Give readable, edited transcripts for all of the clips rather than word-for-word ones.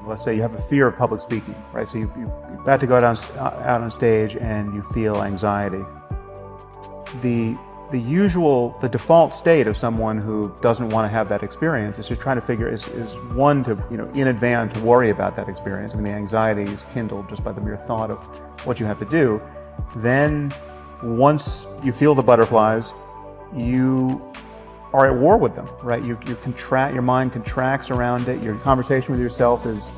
let's say you have a fear of public speaking, right? So you're about to go out on stage and you feel anxiety. The default state of someone who doesn't want to have that experience is to try to figure is one to, in advance to worry about that experience. I mean, the anxiety is kindled just by the mere thought of what you have to do. Then once you feel the butterflies, you are at war with them, right? Your mind contracts around it. Your conversation with yourself is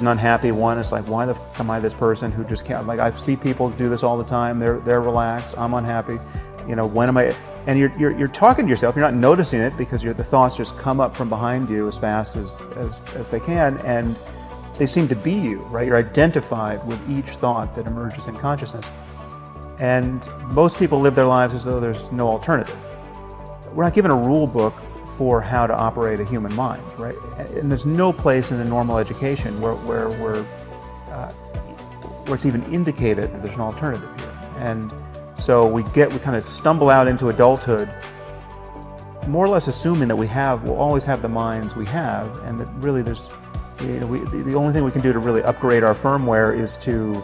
an unhappy one. It's like, why the fuck am I this person who just can't, like, I see people do this all the time. They're relaxed. I'm unhappy. When am I? And you're talking to yourself. You're not noticing it because the thoughts just come up from behind you as fast as they can, and they seem to be you, right? You're identified with each thought that emerges in consciousness. And most people live their lives as though there's no alternative. We're not given a rule book for how to operate a human mind, right? And there's no place in a normal education where it's even indicated that there's an alternative here. And so we kind of stumble out into adulthood, more or less assuming that we'll always have the minds we have, and that really there's, the only thing we can do to really upgrade our firmware is to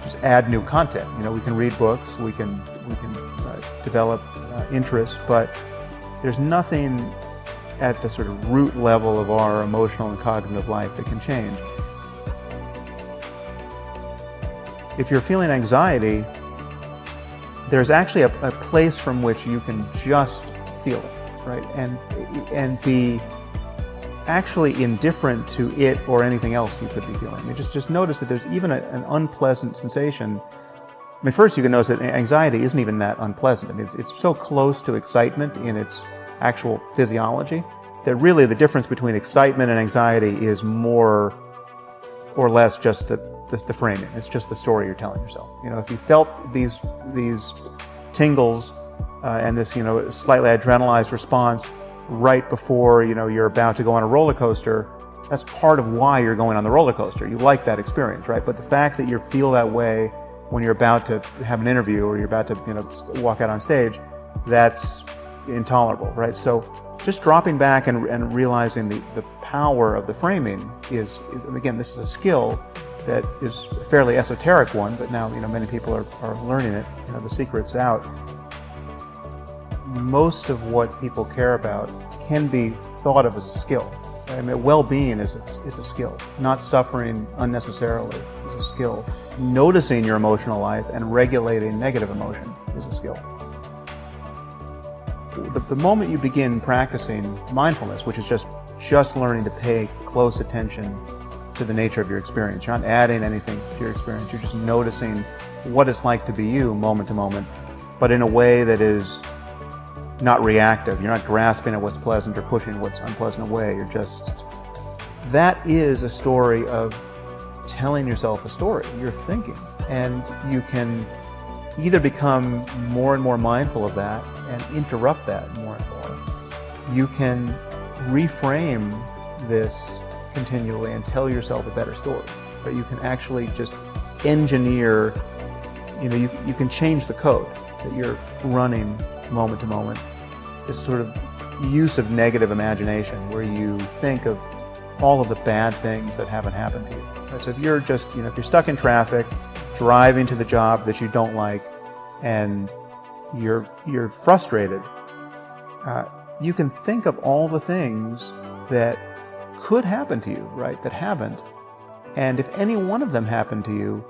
just add new content. We can read books, we can develop interests, but there's nothing at the sort of root level of our emotional and cognitive life that can change. If you're feeling anxiety, there's actually a place from which you can just feel it, right? And be actually indifferent to it or anything else you could be feeling. Just notice that there's even an unpleasant sensation. First you can notice that anxiety isn't even that unpleasant. It's so close to excitement in its actual physiology that really the difference between excitement and anxiety is more or less just the framing. It's just the story you're telling yourself. If you felt these tingles and this slightly adrenalized response right before you're about to go on a roller coaster, that's part of why you're going on the roller coaster. You like that experience, right? But the fact that you feel that way when you're about to have an interview or you're about to walk out on stage, that's intolerable, right? So just dropping back and realizing the power of the framing is again, this is a skill that is a fairly esoteric one, but now many people are learning it. The secret's out. Most of what people care about can be thought of as a skill. Well-being is a skill. Not suffering unnecessarily is a skill. Noticing your emotional life and regulating negative emotion is a skill. The moment you begin practicing mindfulness, which is just learning to pay close attention to the nature of your experience. You're not adding anything to your experience. You're just noticing what it's like to be you moment to moment, but in a way that is not reactive. You're not grasping at what's pleasant or pushing what's unpleasant away. That is a story of telling yourself a story. You're thinking, and you can either become more and more mindful of that and interrupt that more and more. You can reframe this continually and tell yourself a better story. But you can actually just engineer, you can change the code that you're running moment to moment. This sort of use of negative imagination where you think of all of the bad things that haven't happened to you. Right? So if you're if you're stuck in traffic, driving to the job that you don't like, and you're frustrated, you can think of all the things that could happen to you, right, that haven't. And if any one of them happened to you,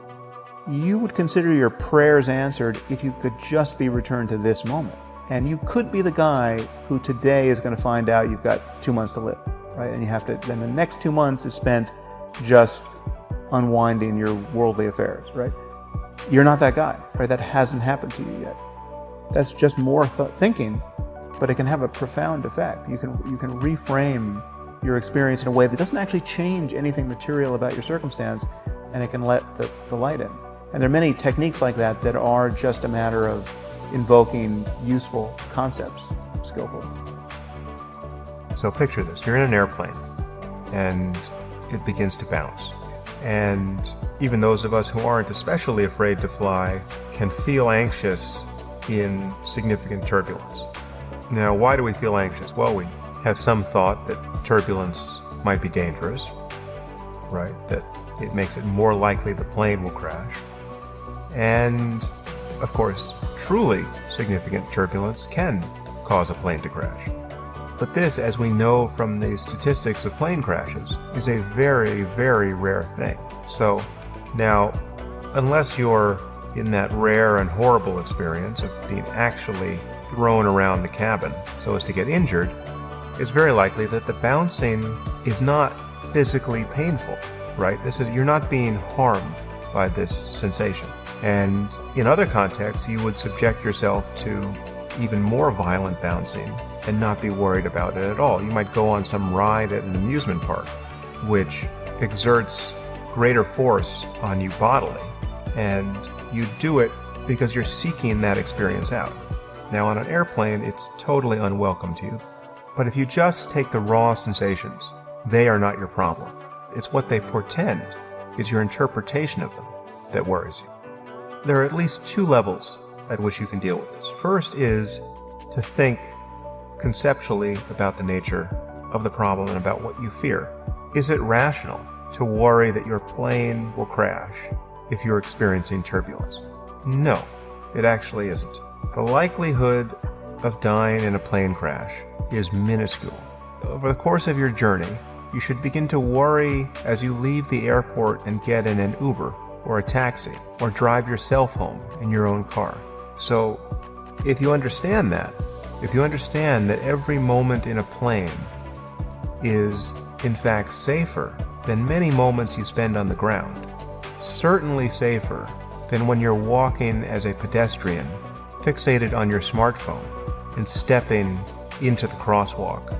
you would consider your prayers answered if you could just be returned to this moment. And you could be the guy who today is going to find out you've got 2 months to live, right? And then the next 2 months is spent just unwinding your worldly affairs, right? You're not that guy, right? That hasn't happened to you yet. That's just more thinking, but it can have a profound effect. You can reframe your experience in a way that doesn't actually change anything material about your circumstance, and it can let the light in. And there are many techniques like that that are just a matter of invoking useful concepts skillfully. So picture this, you're in an airplane and it begins to bounce. And even those of us who aren't especially afraid to fly can feel anxious in significant turbulence. Now, why do we feel anxious? Well, we have some thought that turbulence might be dangerous. right? That it makes it more likely the plane will crash. And, of course, truly significant turbulence can cause a plane to crash. But this, as we know from the statistics of plane crashes, is a very, very rare thing. So now, unless you're in that rare and horrible experience of being actually thrown around the cabin so as to get injured, it's very likely that the bouncing is not physically painful, right? You're not being harmed by this sensation. And in other contexts, you would subject yourself to even more violent bouncing and not be worried about it at all. You might go on some ride at an amusement park, which exerts greater force on you bodily, and you do it because you're seeking that experience out. Now, on an airplane, it's totally unwelcome to you. But if you just take the raw sensations, they are not your problem. It's what they portend. It's your interpretation of them that worries you. There are at least two levels at which you can deal with this. First is to think conceptually about the nature of the problem and about what you fear. Is it rational to worry that your plane will crash if you're experiencing turbulence? No, it actually isn't. The likelihood of dying in a plane crash is minuscule. Over the course of your journey, you should begin to worry as you leave the airport and get in an Uber or a taxi or drive yourself home in your own car. So if you understand that, if you understand that every moment in a plane is in fact safer than many moments you spend on the ground, certainly safer than when you're walking as a pedestrian, fixated on your smartphone and stepping into the crosswalk,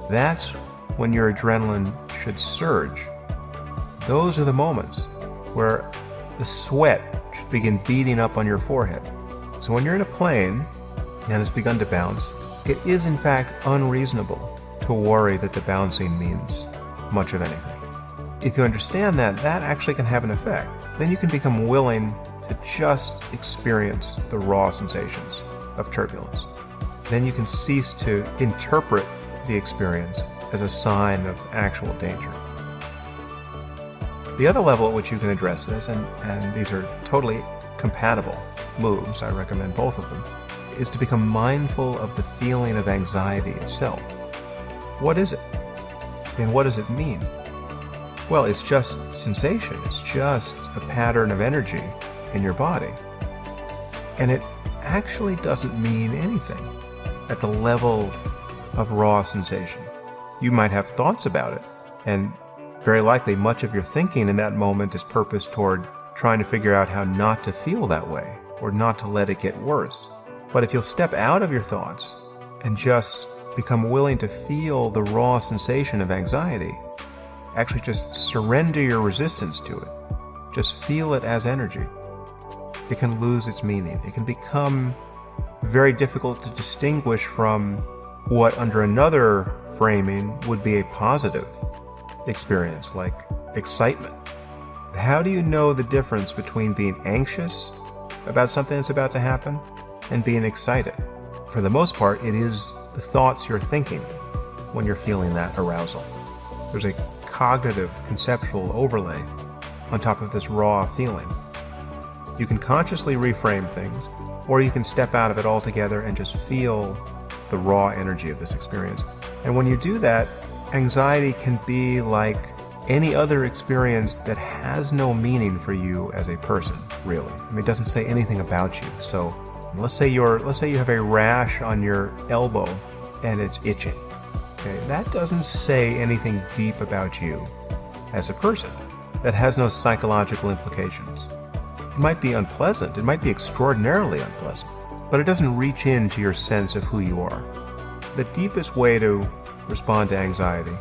that's when your adrenaline should surge. Those are the moments where the sweat should begin beating up on your forehead. So when you're in a plane and it's begun to bounce, it is in fact unreasonable to worry that the bouncing means much of anything. If you understand that, that actually can have an effect. Then you can become willing to just experience the raw sensations of turbulence. Then you can cease to interpret the experience as a sign of actual danger. The other level at which you can address this, and these are totally compatible moves, I recommend both of them, is to become mindful of the feeling of anxiety itself. What is it? And what does it mean? Well, it's just sensation. It's just a pattern of energy in your body. And it actually doesn't mean anything at the level of raw sensation. You might have thoughts about it, and very likely much of your thinking in that moment is purposed toward trying to figure out how not to feel that way or not to let it get worse. But if you'll step out of your thoughts and just become willing to feel the raw sensation of anxiety, actually just surrender your resistance to it, just feel it as energy, it can lose its meaning. It can become very difficult to distinguish from what under another framing would be a positive experience, like excitement. How do you know the difference between being anxious about something that's about to happen and being excited? For the most part, it is the thoughts you're thinking when you're feeling that arousal. There's a cognitive, conceptual overlay on top of this raw feeling. You can consciously reframe things, or you can step out of it altogether and just feel the raw energy of this experience. And when you do that, anxiety can be like any other experience that has no meaning for you as a person, really. I mean, it doesn't say anything about you. So let's say you have a rash on your elbow and it's itching. Okay, that doesn't say anything deep about you as a person. That has no psychological implications. It might be unpleasant, it might be extraordinarily unpleasant, but it doesn't reach into your sense of who you are. The deepest way to respond to anxiety,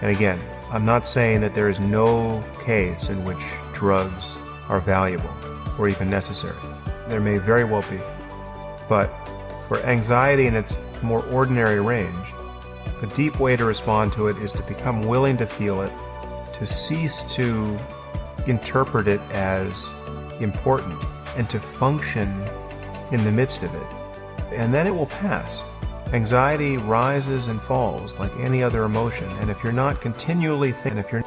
and again, I'm not saying that there is no case in which drugs are valuable or even necessary. There may very well be. But for anxiety in its more ordinary range, the deep way to respond to it is to become willing to feel it, to cease to interpret it as important, and to function in the midst of it. And then it will pass. Anxiety rises and falls like any other emotion, and if you're not continually thinking, if you're